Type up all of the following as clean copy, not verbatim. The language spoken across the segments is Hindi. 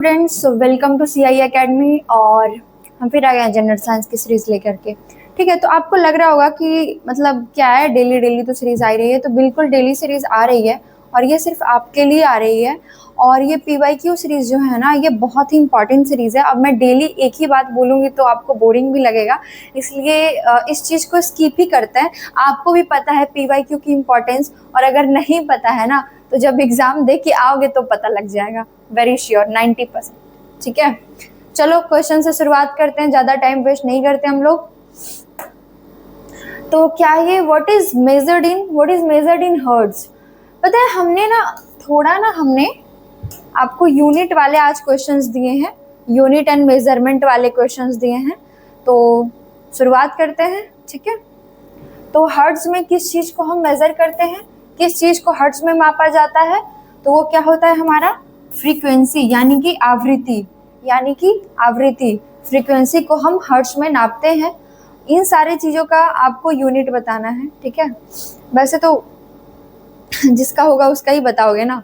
Friends, welcome to CI academy. और हम फिर आ गए हैं जनरल साइंस की सीरीज लेकर के। ठीक है, तो आपको लग रहा होगा कि मतलब क्या है, डेली डेली तो सीरीज आ रही है। तो बिल्कुल डेली सीरीज आ रही है और ये सिर्फ आपके लिए आ रही है। और ये पीवाईक्यू सीरीज जो है ना, ये बहुत ही इंपॉर्टेंट सीरीज है। अब मैं डेली एक ही बात बोलूँगी तो आपको बोरिंग भी लगेगा, इसलिए इस चीज़ को स्किप ही करते हैं। आपको भी पता है पीवाईक्यू की इम्पोर्टेंस, और अगर नहीं पता है ना तो जब एग्जाम दे के आओगे तो पता लग जाएगा, वेरी श्योर 90%। ठीक है, चलो क्वेश्चन से शुरुआत करते हैं, ज्यादा टाइम वेस्ट नहीं करते हम लोग। तो क्या ये what is measured in hertz? पता है हमने ना थोड़ा ना हमने आपको यूनिट वाले आज क्वेश्चंस दिए हैं, यूनिट एंड मेजरमेंट वाले क्वेश्चंस दिए हैं। तो शुरुआत करते हैं। ठीक है, तो हर्ट्ज में किस चीज को हम मेजर करते हैं, किस चीज को हर्ट्ज में मापा जाता है? तो वो क्या होता है हमारा फ्रीक्वेंसी, यानी कि आवृत्ति फ्रीक्वेंसी को हम हर्ट्ज में नापते हैं। इन सारी चीजों का आपको यूनिट बताना है। ठीक है, वैसे तो जिसका होगा उसका ही बताओगे ना,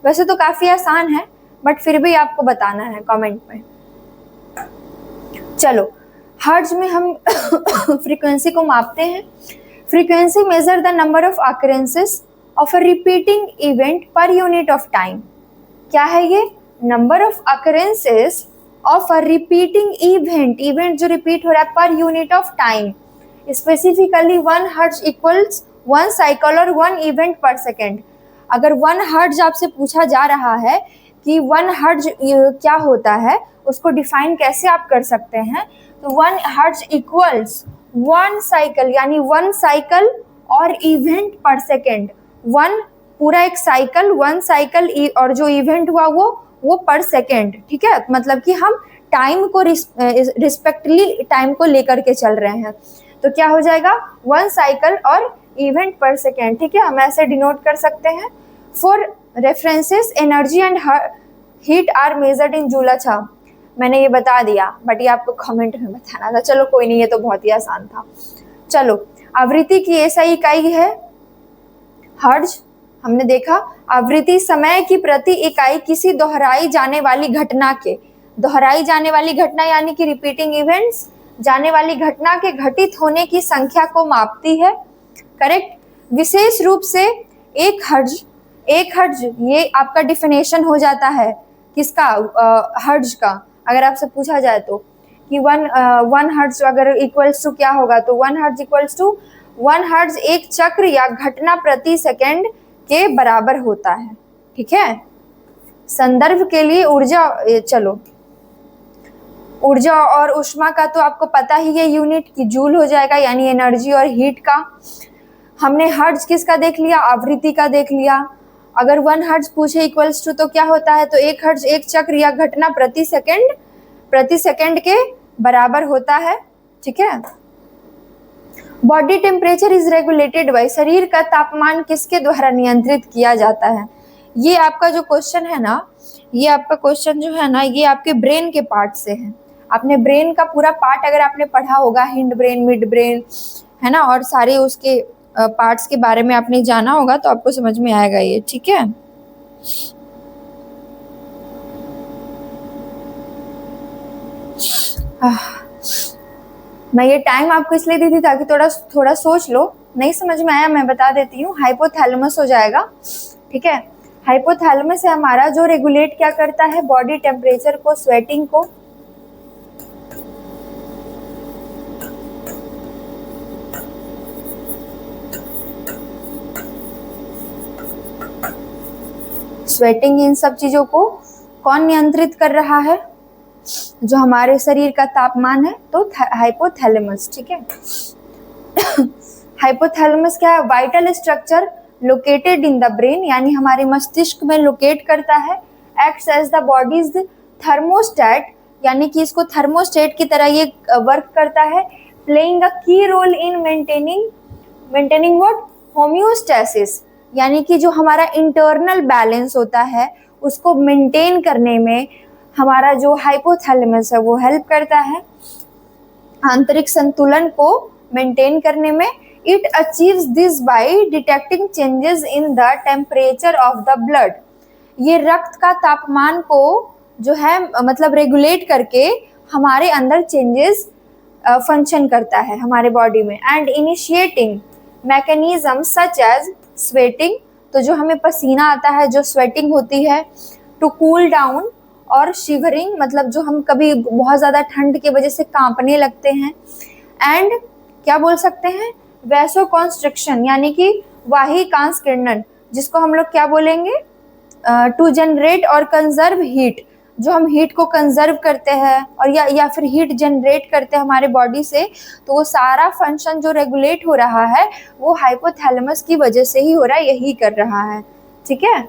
वैसे तो काफी आसान है, बट फिर भी आपको बताना है कमेंट में। चलो, हर्ट्ज में हम फ्रीक्वेंसी को मापते हैं। Frequency measure the number of occurrences of a repeating event per unit of time. क्या है ये? Number of occurrences of a repeating event जो रिपीट हो रहा है per unit of time. Specifically 1 hertz equals 1 cycle और 1 इवेंट पर सेकेंड। अगर 1 हर्ट्ज आपसे पूछा जा रहा है कि 1 हर्ट्ज क्या होता है, उसको डिफाइन कैसे आप कर सकते हैं? तो 1 हर्ट्ज इक्वल्स 1 साइकिल, यानी 1 साइकिल और इवेंट पर सेकेंड। 1 पूरा एक साइकिल, 1 साइकिल और जो इवेंट हुआ वो पर सेकेंड। ठीक है, मतलब कि हम टाइम को रिस्पेक्टली टाइम को लेकर के चल रहे हैं। तो क्या हो जाएगा? 1 साइकिल और इवेंट पर सेकेंड। ठीक है, हम ऐसे डिनोट कर सकते हैं। For references energy and heat are measured in joule. अच्छा, मैंने ये बता दिया, बट ये आपको कमेंट में बताना था। चलो कोई नहीं, ये तो बहुत ही आसान था। चलो, आवृत्ति की ऐसी इकाई है हर्ट्ज। हमने देखा आवृत्ति समय की प्रति इकाई किसी दोहराई जाने वाली घटना यानी कि रिपीटिंग इवेंट्स, जाने वाली घटना के घटित होने की संख्या को मापती है। करेक्ट। विशेष रूप से एक हर्ट्ज ये आपका डिफिनेशन हो जाता है किसका? हर्ट्ज का। अगर आपसे पूछा जाए तो कि 1 हर्ट्ज अगर इक्वल्स टू क्या होगा, तो 1 हर्ट्ज इक्वल्स टू 1 हर्ट्ज एक चक्र या घटना प्रति सेकेंड के बराबर होता है। ठीक है, संदर्भ के लिए ऊर्जा, चलो ऊर्जा और ऊष्मा का तो आपको पता ही है, यूनिट की जूल हो जाएगा, यानी एनर्जी और हीट का। हमने हर्ट्ज किसका देख लिया? आवृत्ति का देख लिया। अगर 1 हर्ट्ज पूछे इक्वल्स टू तो क्या होता है? तो 1 हर्ट्ज एक चक्र या घटना प्रति सेकेंड के बराबर होता है। ठीक है, body temperature is regulated by, शरीर का तापमान किसके द्वारा नियंत्रित किया जाता है? ये आपका जो क्वेश्चन है ना, ये आपका क्वेश्चन जो है ना, ये आपके ब्रेन के पार्ट से है। आपने ब्रेन का पूरा पार्ट अगर आपने पढ़ा होगा, हिंड ब्रेन, मिड ब्रेन, है ना, और सारे उसके पार्ट्स के बारे में आपने जाना होगा, तो आपको समझ में आएगा ये। ठीक है, मैं ये टाइम आपको इसलिए दी थी ताकि थोड़ा सोच लो। नहीं समझ में आया मैं बता देती हूँ, हाइपोथैलेमस हो जाएगा। ठीक है, हाइपोथैलेमस है हमारा जो रेगुलेट क्या करता है? बॉडी टेम्परेचर को, स्वेटिंग को। स्वेटिंग, इन सब चीजों को कौन नियंत्रित कर रहा है? जो हमारे शरीर का तापमान है, तो हाइपोथैलेमस। ठीक है, हाइपोथैलेमस क्या है? Vital structure located in the brain, यानी हमारे मस्तिष्क में लोकेट करता है। Acts as the body's thermostat, यानी कि इसको थर्मोस्टेट की तरह ये वर्क करता है। Playing a key role in maintaining what? Homeostasis, यानी कि जो हमारा इंटरनल बैलेंस होता है उसको मेंटेन करने में हमारा जो हाइपोथैलेमस है वो हेल्प करता है। आंतरिक संतुलन को मेंटेन करने में। It achieves this by detecting changes in the temperature of the blood. ये रक्त का तापमान को जो है मतलब रेगुलेट करके हमारे अंदर चेंजेस फंक्शन करता है हमारे बॉडी में। And initiating mechanism such as sweating, तो जो हमें पसीना आता है, जो स्वेटिंग होती है, टू कूल डाउन और शिवरिंग, मतलब जो हम कभी बहुत ज़्यादा ठंड की वजह से कांपने लगते हैं। एंड क्या बोल सकते हैं, वैसो कॉन्स्ट्रिक्शन, यानी कि वाहिकांश किरणन, जिसको हम लोग क्या बोलेंगे, टू जनरेट और कंजर्व हीट, जो हम हीट को कंजर्व करते हैं और या फिर हीट जनरेट करते हैं हमारे बॉडी से, तो वो सारा फंक्शन जो रेगुलेट हो रहा है वो हाइपोथैलेमस की वजह से ही हो रहा है, यही कर रहा है। ठीक है,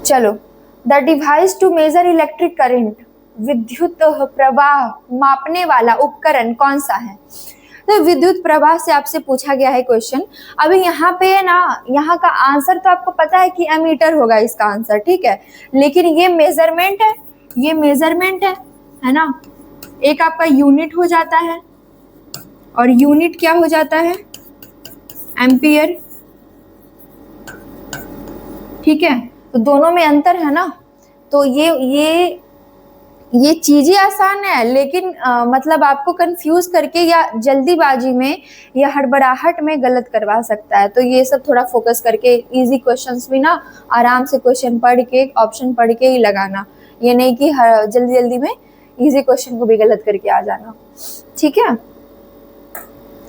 चलो, the device to measure electric current, विद्युत प्रवाह मापने वाला उपकरण कौन सा है? तो विद्युत प्रवाह से आपसे पूछा गया है क्वेश्चन। अभी यहाँ पे ना, यहाँ का आंसर तो आपको पता है कि एमीटर होगा इसका आंसर, ठीक है, लेकिन ये मेजरमेंट है, ये मेजरमेंट है ना, एक आपका यूनिट हो जाता है और यूनिट क्या हो जाता है, एम्पियर। ठीक है, तो दोनों में अंतर है ना, तो ये चीजें आसान है, लेकिन मतलब आपको कंफ्यूज करके या जल्दीबाजी में या हड़बड़ाहट में गलत करवा सकता है। तो ये सब थोड़ा फोकस करके इजी क्वेश्चंस भी ना आराम से क्वेश्चन पढ़ के, ऑप्शन पढ़ के ही लगाना, ये नहीं कि जल्दी जल्दी में इजी क्वेश्चन को भी गलत करके आ जाना। ठीक है,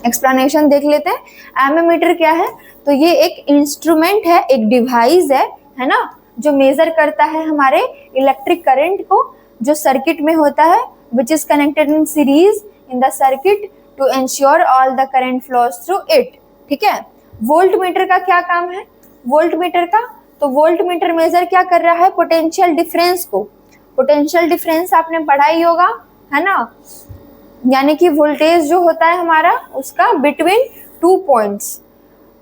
एक्सप्लेनेशन देख लेते हैं। एमीमीटर क्या है? तो ये एक इंस्ट्रूमेंट है, एक डिवाइस है ना, जो मेजर करता है हमारे इलेक्ट्रिक करंट को, जो सर्किट में होता है, which is connected in series in the circuit to ensure all the current flows through it. ठीक है, वोल्ट मीटर का क्या काम है? वोल्ट मीटर का, तो वोल्ट मीटर मेजर क्या कर रहा है? पोटेंशियल डिफरेंस को। पोटेंशियल डिफरेंस आपने पढ़ा ही होगा, है ना, यानी कि वोल्टेज जो होता है हमारा उसका बिटवीन 2 पॉइंट्स।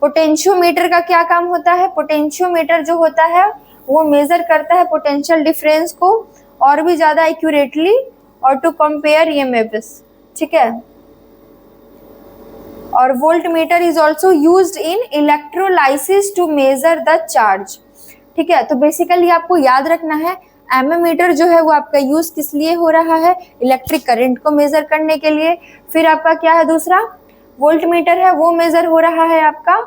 पोटेंशियोमीटर का क्या काम होता है? पोटेंशियोमीटर जो होता है वो मेजर करता है पोटेंशियल डिफरेंस को और भी ज्यादा एक्यूरेटली और टू कंपेयर ईएमएफ्स। ठीक है, और volt meter is also used in electrolysis to measure the charge. ठीक है, तो बेसिकली आपको याद रखना है एमीमीटर जो है वो आपका यूज किस लिए हो रहा है? इलेक्ट्रिक करंट को मेजर करने के लिए। फिर आपका क्या है दूसरा? वोल्ट मीटर है, वो मेजर हो रहा है आपका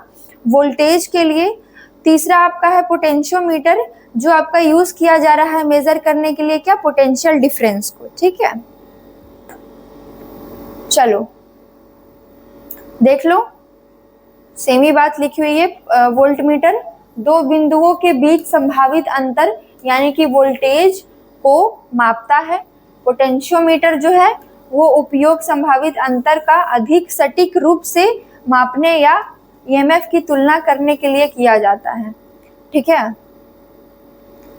वोल्टेज के लिए। तीसरा आपका है पोटेंशियोमीटर, जो आपका यूज किया जा रहा है मेजर करने के लिए क्या? पोटेंशियल डिफरेंस को। ठीक है, चलो देख लो, सेम ही बात लिखी हुई है। वोल्ट मीटर दो बिंदुओं के बीच संभावित अंतर यानी कि वोल्टेज को मापता है। पोटेंशियोमीटर जो है वो उपयोग संभावित अंतर का अधिक सटीक रूप से मापने या ईएमएफ की तुलना करने के लिए किया जाता है। ठीक है,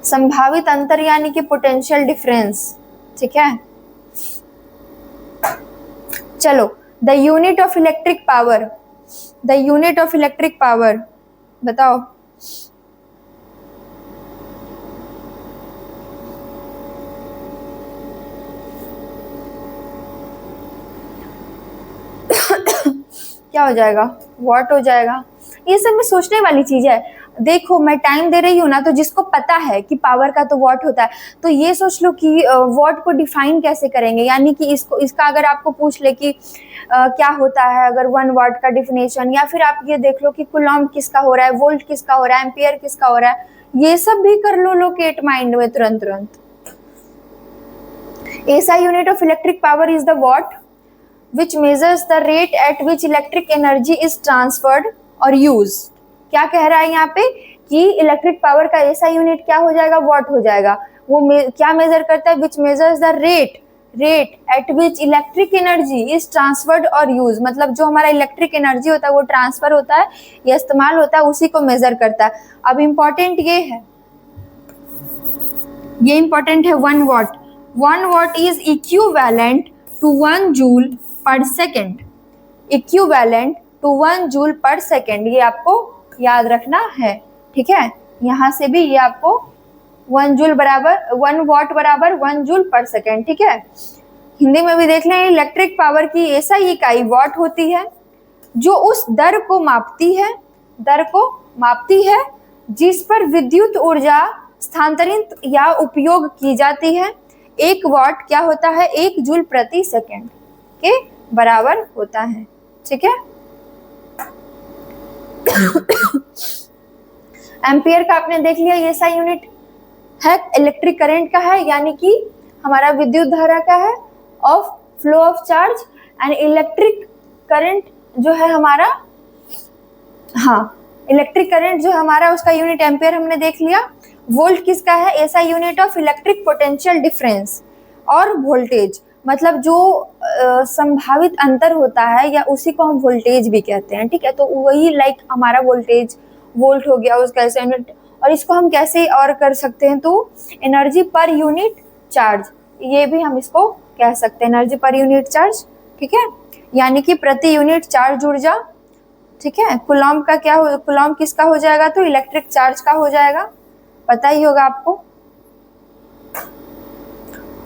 संभावित अंतर यानी कि पोटेंशियल डिफरेंस। ठीक है, चलो, the unit of electric power, the unit of electric power बताओ। क्या हो जाएगा? वॉट हो जाएगा। ये सब में सोचने वाली चीज है। देखो मैं टाइम दे रही हूँ ना, तो जिसको पता है कि पावर का तो वॉट होता है, तो ये सोच लो कि वॉट को डिफाइन कैसे करेंगे, यानी कि इसका अगर आपको पूछ ले कि क्या होता है अगर 1 वाट का डिफिनेशन, या फिर आप ये देख लो कि कूलॉम्ब किसका हो रहा है, वोल्ट किसका हो रहा है, एम्पियर किसका हो रहा है, ये सब भी कर लो लोकेट माइंड में तुरंत। ऐसा unit of electric power is the what which measures the rate at which electric energy is transferred or used। क्या कह रहा है यहाँ पे कि इलेक्ट्रिक पावर का ऐसा यूनिट क्या हो जाएगा? वॉट हो जाएगा। वो क्या मेजर करता है? which measures the rate at which electric energy is transferred or used, मतलब जो हमारा इलेक्ट्रिक एनर्जी होता है वो ट्रांसफर होता है या इस्तेमाल होता है, उसी को मेजर करता है। अब इम्पोर्टेंट ये है, ये इम्पोर्टेंट है 1 watt. 1 watt is equivalent to 1 joule per second, equivalent to 1 joule per second, ये आपको याद रखना है। ठीक है, यहाँ से भी ये आपको 1 जूल बराबर 1 वाट बराबर 1 जूल पर सेकेंड। ठीक है, हिंदी में भी देख लें, इलेक्ट्रिक पावर की ऐसा ही इकाई वाट होती है जो उस दर को मापती है, दर को मापती है जिस पर विद्युत ऊर्जा स्थानांतरित या उपयोग की जाती है। 1 वाट क्या होता है, 1 जूल प्रति सेकंड के बराबर होता है। ठीक है। एम्पियर का आपने देख लिया, ये सा यूनिट है इलेक्ट्रिक करंट का है, यानी कि हमारा विद्युत धारा का है, of flow of charge. And electric current जो है हमारा, हाँ इलेक्ट्रिक करंट जो हमारा उसका यूनिट एम्पियर हमने देख लिया। वोल्ट किसका है, ऐसा unit of electric potential difference. और वोल्टेज मतलब जो संभावित अंतर होता है या उसी को हम वोल्टेज भी कहते हैं। ठीक है, तो वही लाइक हमारा वोल्टेज वोल्ट हो गया उसका ऐसा यूनिट। और इसको हम कैसे और कर सकते हैं, तो एनर्जी पर यूनिट चार्ज, ये भी हम इसको कह सकते हैं, एनर्जी पर यूनिट चार्ज। ठीक है, यानी कि प्रति यूनिट चार्ज ऊर्जा। ठीक है, कूलॉम का क्या हो, कूलॉम किसका हो जाएगा, तो इलेक्ट्रिक चार्ज का हो जाएगा, पता ही होगा आपको।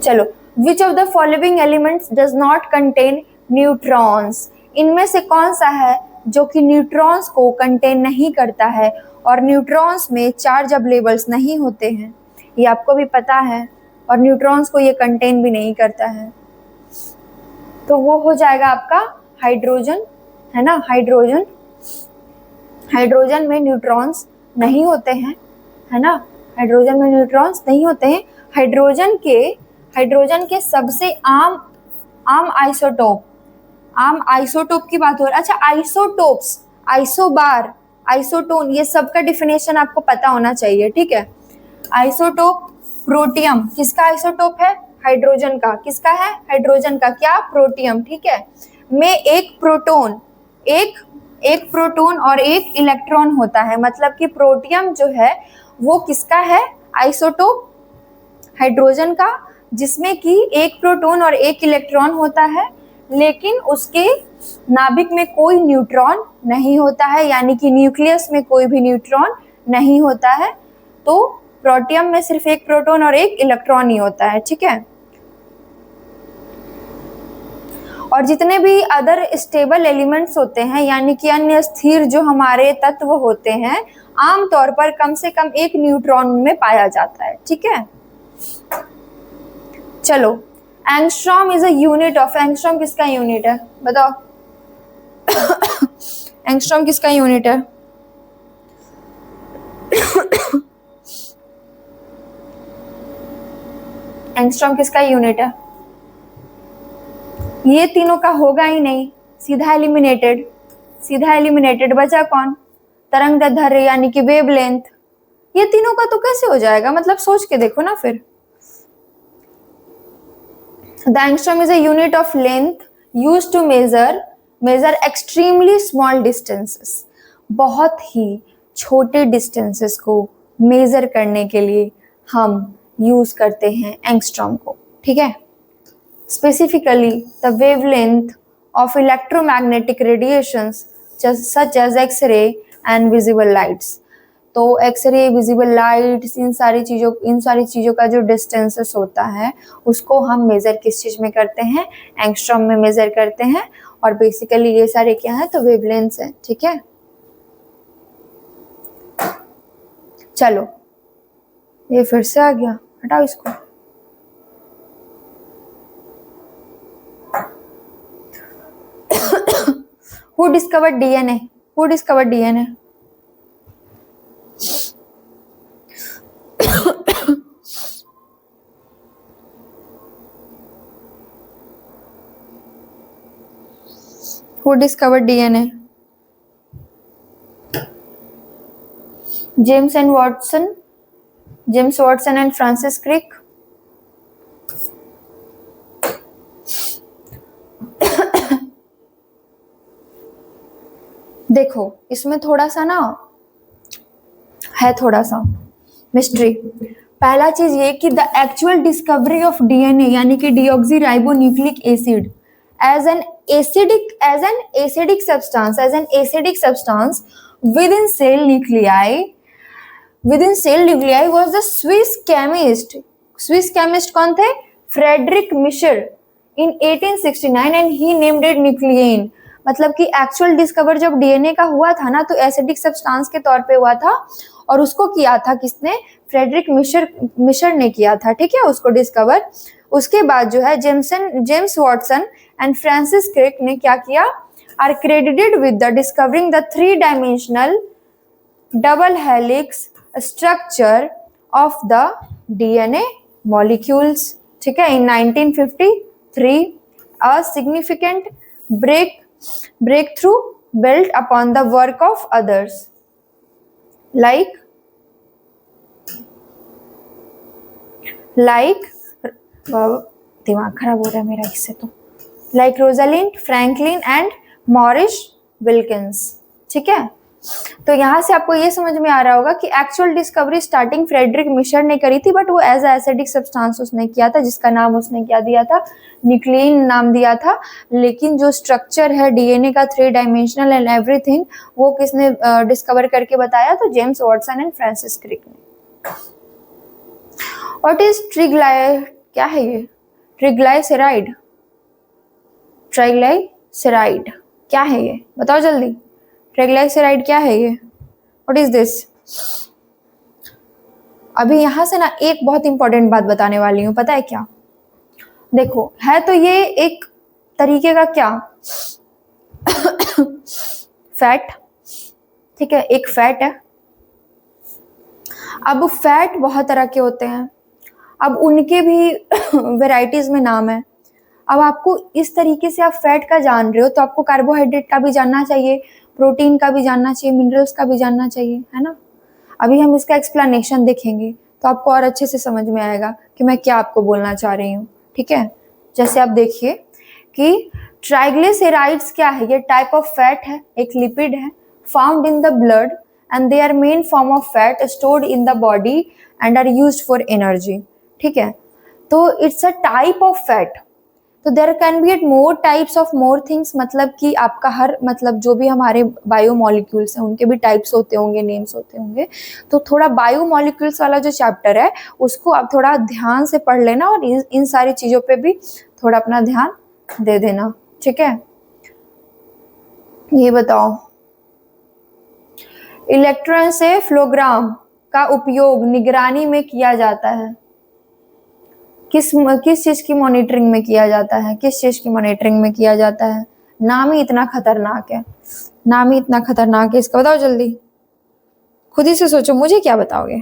चलो, which of the following elements does not contain neutrons, इनमें से कौन सा है जो कि न्यूट्रॉन्स को कंटेन नहीं करता है। और न्यूट्रॉन्स में चार्ज अवेलेबल्स नहीं होते हैं, ये आपको भी पता है, और न्यूट्रॉन्स को ये कंटेन भी नहीं करता है। तो वो हो जाएगा आपका हाइड्रोजन, है ना, हाइड्रोजन। हाइड्रोजन में न्यूट्रॉन्स नहीं होते हैं, है ना, हाइड्रोजन में न्यूट्रॉन्स नहीं होते हैं। हाइड्रोजन के सबसे आम आइसोटोप की बात हो रही है। अच्छा, आइसोटोप्स, आइसोबार, आइसोटोन, ये सब का डिफिनेशन आपको पता होना चाहिए। ठीक है, आइसोटोप, प्रोटियम किसका आइसोटोप है, हाइड्रोजन का। किसका है, हाइड्रोजन का, क्या, प्रोटियम। ठीक है, में एक प्रोटॉन और एक इलेक्ट्रॉन होता है, मतलब कि प्रोटियम जो है वो किसका है, आइसोटोप हाइड्रोजन का, जिसमें कि एक प्रोटॉन और एक इलेक्ट्रॉन होता है, लेकिन उसके नाभिक में कोई न्यूट्रॉन नहीं होता है, यानी कि न्यूक्लियस में कोई भी न्यूट्रॉन नहीं होता है। तो प्रोटियम में सिर्फ एक प्रोटॉन और एक इलेक्ट्रॉन ही होता है। ठीक है, और जितने भी अदर स्टेबल एलिमेंट्स होते हैं, यानी कि अन्य स्थिर जो हमारे तत्व होते हैं, आमतौर पर कम से कम एक न्यूट्रॉन में पाया जाता है। ठीक है, चलो, angstrom is a unit of, angstrom किसका यूनिट है, बताओ। एंगस्ट्रॉम किसका यूनिट है, एंगस्ट्रॉम किसका यूनिट है। ये तीनों का होगा ही नहीं, सीधा एलिमिनेटेड। बचा कौन, तरंग दैर्ध्य यानी कि वेवलेंथ। ये तीनों का तो कैसे हो जाएगा, मतलब सोच के देखो ना फिर। The angstrom is a unit of length used to measure extremely small distances, बहुत ही छोटे डिस्टेंसेस को मेजर करने के लिए हम यूज करते हैं एंगस्ट्रॉम को। ठीक है, specifically the wavelength of electromagnetic radiations such as X-ray and visible lights। तो एक्सरे, विजिबल लाइट्स, इन सारी चीज़ों का जो डिस्टेंसेस होता है उसको हम मेज़र किस चीज़ में करते हैं, एंगस्ट्रॉम में मेज़र करते हैं। और बेसिकली ये सारे क्या है, तो वेवलेंथ्स हैं। ठीक है, चलो ये फिर से आ गया, हटाओ इसको। Who discovered DNA? Who discovered DNA? Who discovered DNA? James Watson and Francis Crick. देखो, इसमें थोड़ा सा ना है, थोड़ा सा मिस्ट्री। पहला चीज ये कि the actual discovery of DNA यानी कि deoxyribonucleic acid as an acidic substance within cell nuclei was the Swiss chemist कौन थे, Friedrich Miescher in 1869 and he named it nuclein। मतलब कि एक्चुअल डिस्कवर जब डीएनए का हुआ था ना, तो एसिडिक सब्सटेंस के तौर पे हुआ था, और उसको किया था किसने? फ्रेडरिक मिशर ने किया था, ठीक है, उसको डिस्कवर। उसके बाद जो है James Watson and Francis Crick ने क्या किया? Are credited with the discovering the 3-dimensional double helix structure of the DNA molecules, ठीक है, in 1953 a significant breakthrough built upon the work of others like दिमाग खराब हो रहा है मेरा इससे तो, like Rosalind Franklin and Morris Wilkins, ठीक है। तो यहाँ से आपको ये समझ में आ रहा होगा कि actual discovery starting Friedrich Miescher ने करी थी, बट वो एज एसिडिक सब्सटेंस उसने किया था, जिसका नाम उसने क्या दिया था? न्यूक्लियन नाम दिया था। लेकिन जो स्ट्रक्चर है डीएनए का 3-dimensional एंड एवरीथिंग, वो किसने डिस्कवर करके बताया? तो James Watson and Francis Crick ने। व्हाट इज क्या है ये? ट्रिग्लाइसराइड क्या है ये? बताओ जल्दी। ट्राइग्लिसराइड क्या है ये? What is this? अभी यहां से ना एक बहुत इंपॉर्टेंट बात बताने वाली हूं, पता है क्या? देखो, है तो ये एक तरीके का क्या फैट, ठीक है, एक फैट है। अब फैट बहुत तरह के होते हैं, अब उनके भी वेराइटीज में नाम है। अब आपको इस तरीके से आप फैट का जान रहे हो, तो आपको कार्बोहाइड्रेट का भी जानना चाहिए, प्रोटीन का भी जानना चाहिए, मिनरल्स का भी जानना चाहिए, है ना। अभी हम इसका एक्सप्लेनेशन देखेंगे तो आपको और अच्छे से समझ में आएगा कि मैं क्या आपको बोलना चाह रही हूँ, ठीक है। जैसे आप देखिए कि ट्राइग्लिसराइड्स क्या है? ये टाइप ऑफ फैट है, एक लिपिड है, found in the blood and they are main form of fat stored in the body and are used for energy, ठीक है। तो it's a type of fat. तो there can be at more types of more things, मतलब कि आपका हर, मतलब जो भी हमारे बायोमोलिक्यूल्स हैं उनके भी टाइप्स होते होंगे, नेम्स होते होंगे। तो थोड़ा बायोमोलिक्यूल्स वाला जो चैप्टर है उसको आप थोड़ा ध्यान से पढ़ लेना, और इन सारी चीज़ों पे भी थोड़ा अपना ध्यान दे देना, ठीक है। ये बताओ, इलेक्ट्रोएन्सेफलोग्राम का उपयोग निगरानी में किया जाता है, किस चीज की मॉनिटरिंग में किया जाता है? किस चीज की मॉनिटरिंग में किया जाता है? नाम ही इतना खतरनाक है, नाम ही इतना खतरनाक है इसका, बताओ जल्दी, खुद ही से सोचो, मुझे क्या बताओगे?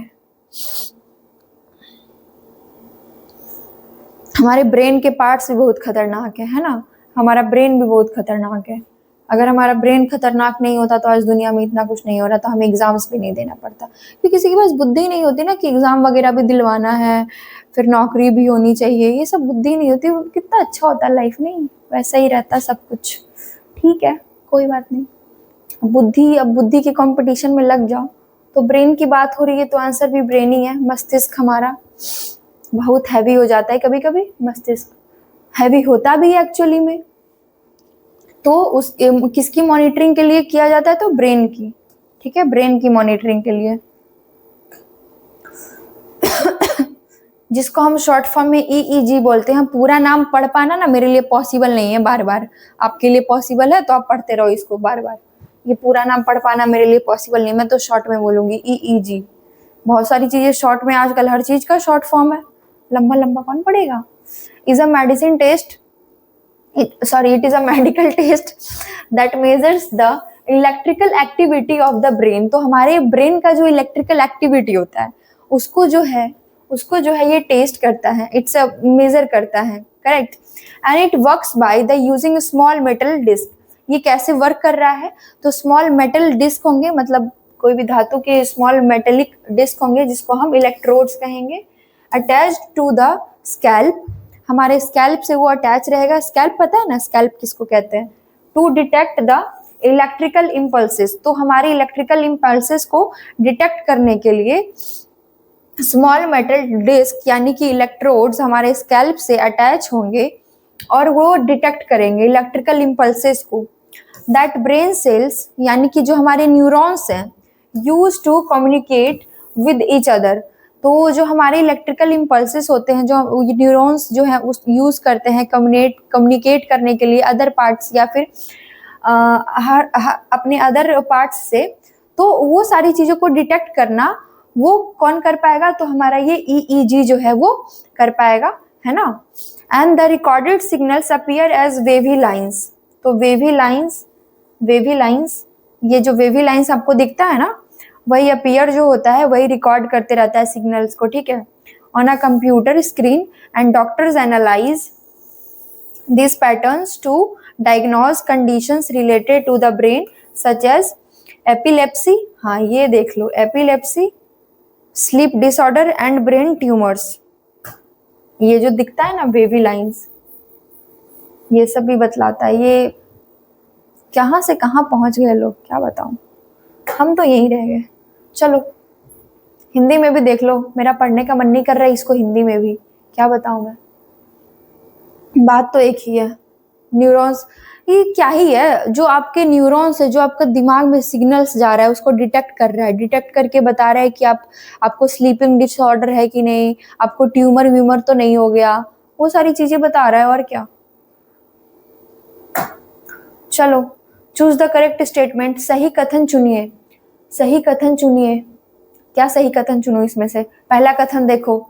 हमारे ब्रेन के पार्ट्स भी बहुत खतरनाक है ना, हमारा ब्रेन भी बहुत खतरनाक है। अगर हमारा ब्रेन खतरनाक नहीं होता तो आज दुनिया में इतना कुछ नहीं हो रहा था, हमें एग्जाम्स भी नहीं देना पड़ता, क्योंकि किसी के पास बुद्धि नहीं होती ना कि एग्जाम वगैरह भी दिलवाना है, फिर नौकरी भी होनी चाहिए, ये सब बुद्धि नहीं होती। कितना अच्छा होता लाइफ, नहीं वैसा ही रहता सब कुछ, ठीक है, कोई बात नहीं। अब बुद्धि के कंपटीशन में लग जाओ। तो ब्रेन की बात हो रही है तो आंसर भी ब्रेन ही है। मस्तिष्क हमारा बहुत हैवी हो जाता है, कभी कभी मस्तिष्क हैवी होता भी है एक्चुअली में। तो उस किसकी मॉनिटरिंग के लिए किया जाता है? तो ब्रेन की, ठीक है, ब्रेन की मॉनिटरिंग के लिए, जिसको हम शॉर्ट फॉर्म में EEG बोलते हैं। पूरा नाम पढ़ पाना ना मेरे लिए पॉसिबल नहीं है बार बार, आपके लिए पॉसिबल है तो आप पढ़ते रहो इसको बार बार। ये पूरा नाम पढ़ पाना मेरे लिए पॉसिबल नहीं, मैं तो शॉर्ट में बोलूंगी EEG। बहुत सारी चीजें शॉर्ट में, आजकल हर चीज का शॉर्ट फॉर्म है, लंबा लंबा कौन पढ़ेगा। Is a medicine test, it is a medical test that measures the electrical activity of the brain। तो हमारे ब्रेन का जो इलेक्ट्रिकल एक्टिविटी होता है उसको जो है ये टेस्ट करता है, इट्स मेजर करता है, correct. And it works by the using small metal disc. ये कैसे वर्क कर रहा है? तो स्मॉल मेटल डिस्क होंगे, मतलब कोई भी धातु के स्मॉल मेटेलिक डिस्क होंगे जिसको हम इलेक्ट्रोड्स कहेंगे, अटैच्ड टू द स्कैल्प। हमारे स्कैल्प से वो अटैच रहेगा। स्कैल्प पता है ना, स्कैल्प किसको कहते हैं? To detect the electrical impulses. तो हमारे इलेक्ट्रिकल इम्पल्सेस को डिटेक्ट करने के लिए स्मॉल मेटल डिस्क यानी कि इलेक्ट्रोड्स हमारे स्कैल्प से अटैच होंगे और वो डिटेक्ट करेंगे इलेक्ट्रिकल इम्पल्सेस को। दैट ब्रेन सेल्स यानी कि जो हमारे न्यूरॉन्स हैं use to communicate with each other. तो जो हमारे इलेक्ट्रिकल इम्पल्सेस होते हैं, जो न्यूरॉन्स जो है उस यूज करते हैं कम्युनिकेट करने के लिए अदर पार्ट्स या फिर अपने अदर पार्ट्स से, तो वो सारी चीज़ों को डिटेक्ट करना वो कौन कर पाएगा, तो हमारा ये EEG जो है वो कर पाएगा, है ना। And the recorded signals appear as wavy lines. तो वेवी लाइंस, ये जो वेवी लाइंस आपको दिखता है ना, वही अपीयर जो होता है वही रिकॉर्ड करते रहता है सिग्नल्स को, ठीक है, on a computer screen. And doctors analyse these patterns to diagnose conditions related to the brain such as epilepsy, हाँ ये देख लो, epilepsy, sleep disorder and brain tumors। ये जो दिखता है ना वेवी लाइंस, ये सब भी बतलाता है। ये कहाँ से कहाँ पहुंच गए लोग, क्या बताऊं, हम तो यहीं रह गए। चलो हिंदी में भी देख लो, मेरा पढ़ने का मन नहीं कर रहा है इसको हिंदी में भी, क्या बताऊं मैं, बात तो एक ही है। न्यूरॉन्स, ये क्या ही है, जो आपके न्यूरॉन्स है, जो आपका दिमाग में सिग्नल्स जा रहा है उसको डिटेक्ट कर रहा है, डिटेक्ट करके बता रहा है कि आपको स्लीपिंग डिसऑर्डर है कि नहीं, आपको ट्यूमर व्यूमर तो नहीं हो गया, वो सारी चीजें बता रहा है, और क्या। चलो चूज द करेक्ट स्टेटमेंट, सही कथन चुनिए, सही कथन चुनिए। क्या सही कथन चुनो इसमें से? पहला कथन देखो,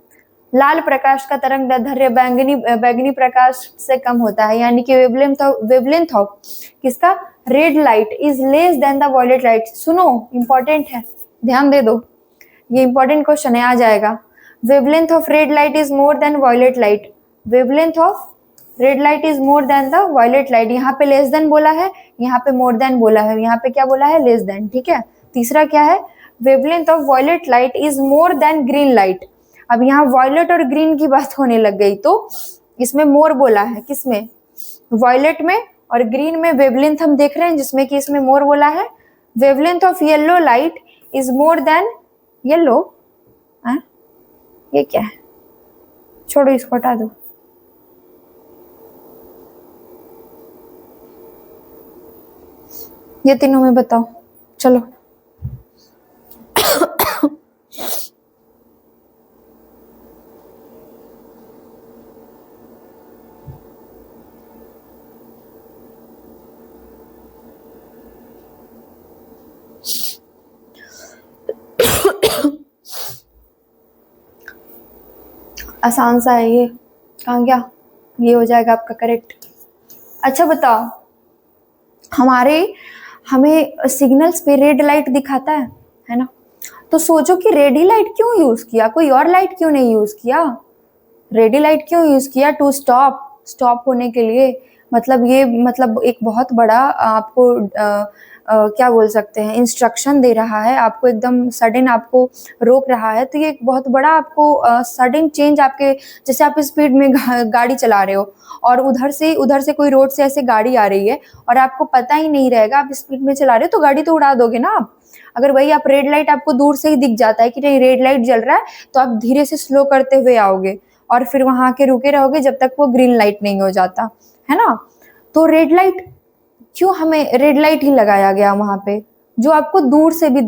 लाल प्रकाश का तरंग दैर्ध्य बैंगनी प्रकाश से कम होता है, यानी कि वेवलेंथ ऑफ किसका, red light is less than the violet light. सुनो इंपॉर्टेंट है, ध्यान दे दो, ये इंपॉर्टेंट क्वेश्चन है, आ जाएगा। Wavelength of red light is more than violet light, wavelength of red light is more than the violet light. यहाँ पे लेस देन बोला है, यहाँ पे मोर देन बोला है, यहाँ पे क्या बोला है, लेस देन, ठीक है। तीसरा क्या है, wavelength of violet light is more than green light. अब यहाँ वॉयलेट और ग्रीन की बात होने लग गई, तो इसमें मोर बोला है, किसमें, वॉयलेट में, और ग्रीन में वेवलेंथ हम देख रहे हैं जिसमें कि इसमें मोर बोला है। Wavelength of yellow light is more then yellow, ये क्या है, छोड़ो इसको हटा दो। ये तीनों में बताओ, चलो। आसान सा है ये, कहाँ गया, ये हो जाएगा आपका करेक्ट। अच्छा बताओ, हमें सिग्नल्स पे रेड लाइट दिखाता है ना, तो सोचो कि रेड ही लाइट क्यों यूज किया, कोई और लाइट क्यों नहीं यूज किया, रेड ही लाइट क्यों यूज किया, टू स्टॉप होने के लिए। मतलब ये मतलब एक बहुत बड़ा आपको क्या बोल सकते हैं, इंस्ट्रक्शन दे रहा है आपको, एकदम सडन आपको रोक रहा है। तो ये एक बहुत बड़ा आपको सडन चेंज आपके, जैसे आप स्पीड में गाड़ी चला रहे हो और उधर से कोई रोड से ऐसे गाड़ी आ रही है और आपको पता ही नहीं रहेगा, आप स्पीड में चला रहे हो तो गाड़ी तो उड़ा दोगे ना आप। अगर वही आप रेड लाइट आपको दूर से ही दिख जाता है कि नहीं रेड लाइट जल रहा है, तो आप धीरे से स्लो करते हुए आओगे और फिर वहां के रुके रहोगे जब तक वो ग्रीन लाइट नहीं हो जाता, है ना। तो रेड लाइट क्यों हमें रेड लाइट ही लगाया गया वहां पे, जो आपको दूर से भी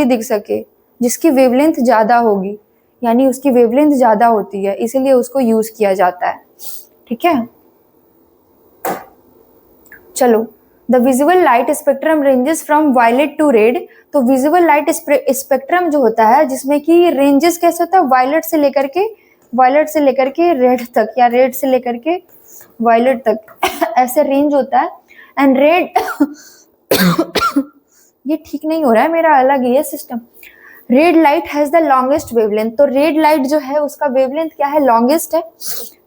दिख सके, जिसकी वेवलेंथ ज्यादा होगी, यानी उसकी वेवलेंथ ज्यादा होती है, इसीलिए उसको यूज किया जाता है, ठीक है। चलो, the visual light spectrum ranges from violet to red. तो विजुअल लाइट स्पेक्ट्रम जो होता है जिसमें कि रेंजेस कैसे होता है, वायलेट से लेकर के रेड तक, या रेड से लेकर के वायलेट तक ऐसे रेंज होता है। एंड रेड ये ठीक नहीं हो रहा है मेरा, अलग ही है system. Red light has the longest wavelength. तो रेड लाइट जो है उसका वेवलेंथ क्या है, लॉन्गेस्ट है,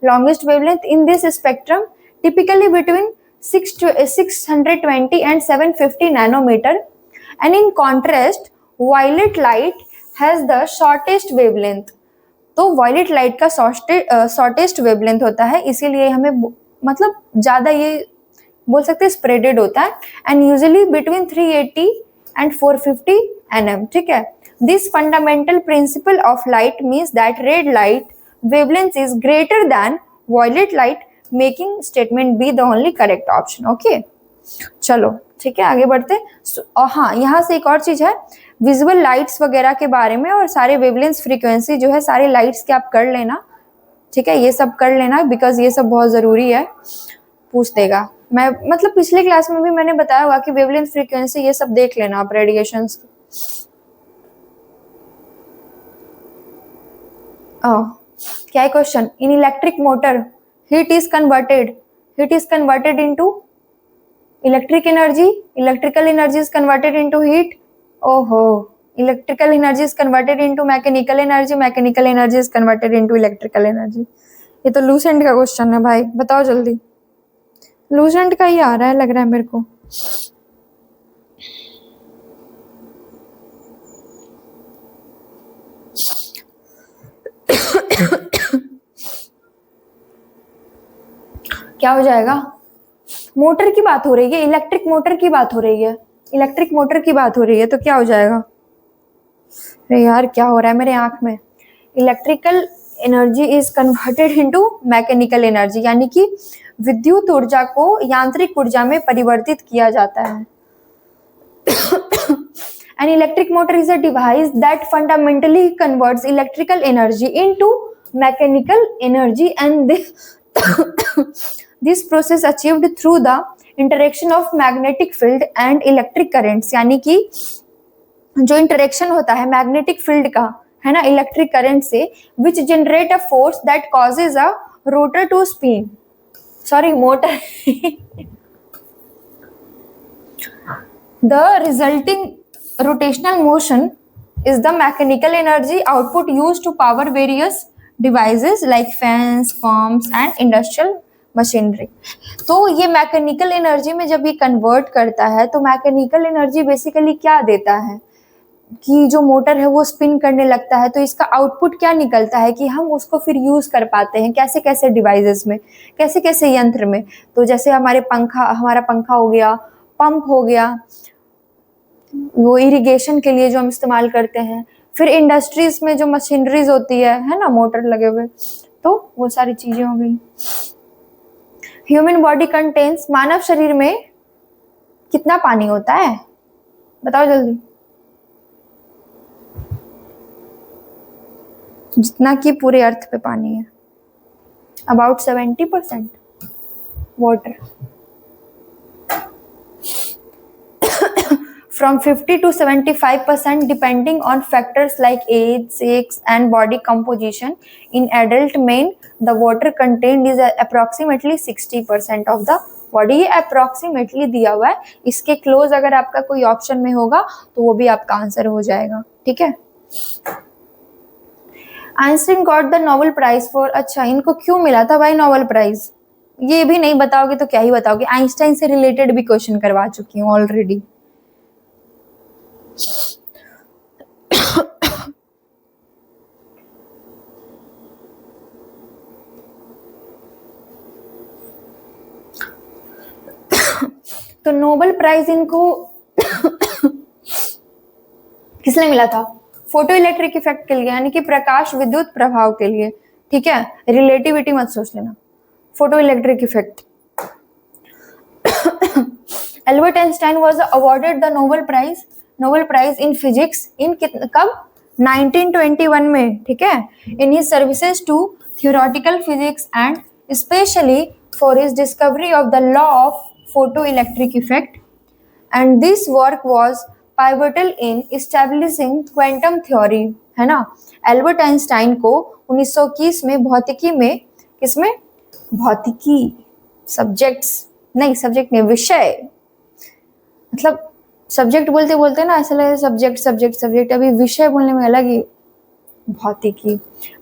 longest wavelength in this spectrum typically between 620 and 750 nanometer, and in contrast violet light has the shortest wavelength। तो वायलेट लाइट का शॉर्टेस्ट वेवलेंथ होता है, इसीलिए हमें मतलब ज्यादा ये बोल सकते हैं स्प्रेडेड होता है, and usually between 380 and 450 nm, ठीक है। This fundamental principle of light means that red light wavelength is greater than violet light, making statement B the only correct option. Okay, चलो ठीक है, आगे बढ़ते। हाँ, यहाँ से एक और चीज है, विजुअल लाइट्स वगैरह के बारे में और सारे वेवलेंथ फ्रीक्वेंसी जो है सारे लाइट्स के आप कर लेना, ठीक है, ये सब कर लेना, बिकॉज ये सब बहुत जरूरी है, पूछ देगा। मैं मतलब पिछले क्लास में भी मैंने बताया हुआ कि वेवलेंथ, फ्रीक्वेंसी ये सब देख लेना आप रेडिएशंस। क्या है question? In electric motor heat is converted into electric energy, electrical energy is converted into heat. ओहो, electrical energy is converted into mechanical energy, mechanical energy is converted into electrical energy. ये तो लूसेंट का क्वेश्चन है भाई, बताओ जल्दी। लूसेंट का ही आ रहा है लग रहा है मेरे को। क्या हो जाएगा? मोटर की बात हो रही है, इलेक्ट्रिक मोटर की बात हो रही है, इलेक्ट्रिक मोटर की बात हो रही है, तो क्या हो जाएगा? अरे यार क्या हो रहा है मेरे आंख में? Electrical energy is converted into mechanical energy, यानी कि विद्युत ऊर्जा को यांत्रिक ऊर्जा में परिवर्तित किया जाता है। An electric motor is a device that fundamentally converts electrical energy into mechanical energy, and this process achieved through the interaction of magnetic field and electric currents, यानी कि जो इंटरेक्शन होता है मैग्नेटिक फील्ड का, है ना, इलेक्ट्रिक करंट से, which generate a force that causes a rotor to spin, sorry motor the resulting rotational motion is the mechanical energy output used to power various devices like fans, pumps and industrial machinery। तो ये मैकेनिकल एनर्जी में जब ये कन्वर्ट करता है तो मैकेनिकल एनर्जी बेसिकली क्या देता है कि जो मोटर है वो स्पिन करने लगता है, तो इसका आउटपुट क्या निकलता है कि हम उसको फिर यूज कर पाते हैं कैसे कैसे डिवाइसेस में, कैसे कैसे यंत्र में। तो जैसे हमारा पंखा हो गया, पंप हो गया, वो इरिगेशन के लिए जो हम इस्तेमाल करते हैं, फिर इंडस्ट्रीज में जो मशीनरीज होती है ना, मोटर लगे हुए, तो वो सारी चीजें हो गई। ह्यूमन बॉडी कंटेन्स, मानव शरीर में कितना पानी होता है बताओ जल्दी? जितना कि पूरे अर्थ पे पानी है, about 70% water. From 50 to 75% depending on factors like age, sex and body composition. In adult men, the water contained is approximately 60% of the body। ये approximately दिया हुआ है, इसके क्लोज अगर आपका कोई ऑप्शन में होगा तो वो भी आपका आंसर हो जाएगा, ठीक है। Einstein got the Nobel prize for, अच्छा इनको क्यों मिला था भाई नोबेल प्राइज? ये भी नहीं बताओगे तो क्या ही बताओगे। आइंस्टाइन से रिलेटेड भी क्वेश्चन करवा चुकी हूँ ऑलरेडी। तो नोबेल प्राइज इनको किसने मिला था? फोटो इलेक्ट्रिक इफेक्ट के लिए, यानी कि प्रकाश विद्युत प्रभाव के लिए, ठीक है। रिलेटिविटी मत सोच लेना, photo electric effect. Albert Einstein was awarded the Nobel prize in physics in कब? 1921 में, ठीक है। In his services to theoretical physics and specially for his discovery of the law of photoelectric effect, and this work was pivotal in establishing quantum theory, है ना। एल्बर्ट आइंस्टाइन को 1921 में भौतिकी में, किसमें? भौतिकी सब्जेक्ट नहीं विषय, मतलब सब्जेक्ट बोलते बोलते ना ऐसा लगे सब्जेक्ट, अभी विषय बोलने में अलग ही।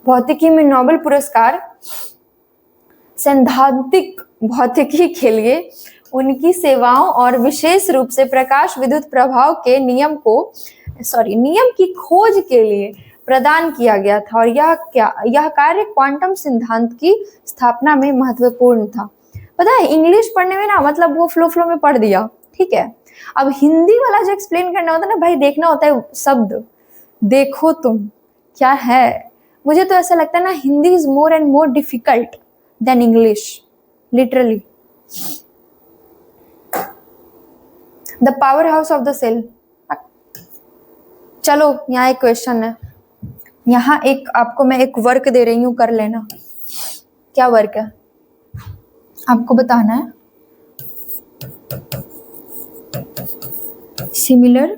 भौतिकी में नोबेल पुरस्कार सैद्धांतिक भौतिकी के लिए उनकी सेवाओं और विशेष रूप से प्रकाश विद्युत प्रभाव के नियम की खोज के लिए प्रदान किया गया था। और यह कार्य क्वांटम सिद्धांत की स्थापना में महत्वपूर्ण था। पता है इंग्लिश पढ़ने में ना, मतलब वो फ्लो में पढ़ दिया, ठीक है। अब हिंदी वाला जो एक्सप्लेन करना होता है ना भाई, देखना होता है शब्द, देखो तुम क्या है। मुझे तो ऐसा लगता है ना, Hindi is more and more difficult than English, literally. The powerhouse of the cell. चलो यहाँ एक क्वेश्चन है, यहाँ एक आपको मैं एक वर्क दे रही हूँ, कर लेना। क्या वर्क है आपको बताना है। Similar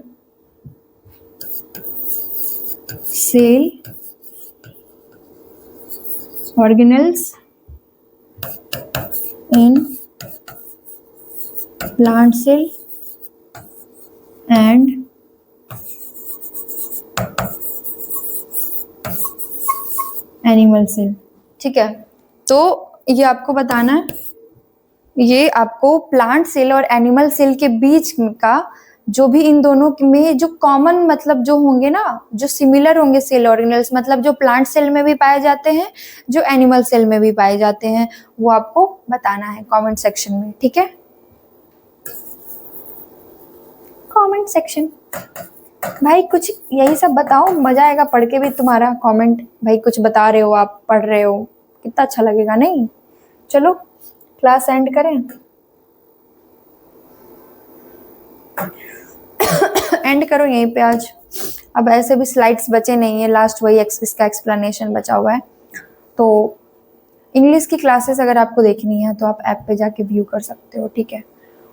cell organelles in plant cell and animal cell. ठीक है, तो ये आपको बताना है, ये आपको प्लांट सेल और एनिमल सेल के बीच का जो भी इन दोनों में जो कॉमन मतलब जो होंगे ना, जो सिमिलर होंगे सेल ऑर्गेनल्स, मतलब जो प्लांट सेल में भी पाए जाते हैं, जो एनिमल सेल में भी पाए जाते हैं, वो आपको बताना है कमेंट सेक्शन में। ठीक है, कमेंट सेक्शन भाई कुछ यही सब बताओ, मजा आएगा पढ़ के भी तुम्हारा कमेंट। भाई कुछ बता रहे हो, आप पढ़ रहे हो, कितना अच्छा लगेगा नहीं। चलो क्लास एंड करें। एंड करो यहीं पे आज। अब ऐसे भी स्लाइड्स बचे नहीं है, लास्ट वही इसका एक्सप्लेनेशन बचा हुआ है। तो इंग्लिश की क्लासेस अगर आपको देखनी है तो आप ऐप पे जाके व्यू कर सकते हो। ठीक है,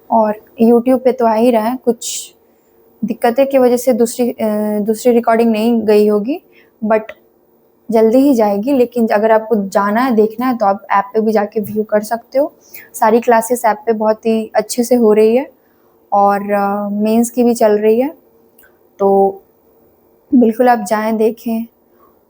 और यूट्यूब पे तो आ ही रहा है, कुछ दिक्कतें की वजह से दूसरी रिकॉर्डिंग नहीं गई होगी, बट जल्दी ही जाएगी। लेकिन अगर आपको जाना है, देखना है, तो आप ऐप पे भी जाके व्यू कर सकते हो। सारी क्लासेस ऐप पे बहुत ही अच्छे से हो रही है और मेंस की भी चल रही है, तो बिल्कुल आप जाएं, देखें।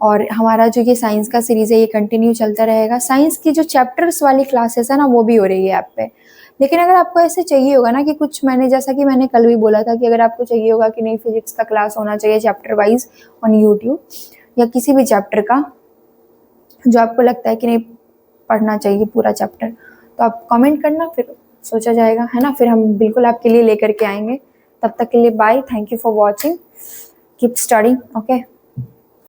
और हमारा जो ये साइंस का सीरीज़ है ये कंटिन्यू चलता रहेगा। साइंस की जो चैप्टर्स वाली क्लासेस है ना, वो भी हो रही है ऐप पे। लेकिन अगर आपको ऐसे चाहिए होगा ना कि कुछ, मैंने जैसा कि मैंने कल भी बोला था कि अगर आपको चाहिए होगा कि नहीं फिजिक्स का क्लास होना चाहिए चैप्टर वाइज ऑन यूट्यूब, या किसी भी चैप्टर का जो आपको लगता है कि नहीं पढ़ना चाहिए पूरा चैप्टर, तो आप कमेंट करना, फिर सोचा जाएगा, है ना। फिर हम बिल्कुल आपके लिए लेकर के आएंगे। तब तक के लिए bye, thank you for watching, keep studying, okay.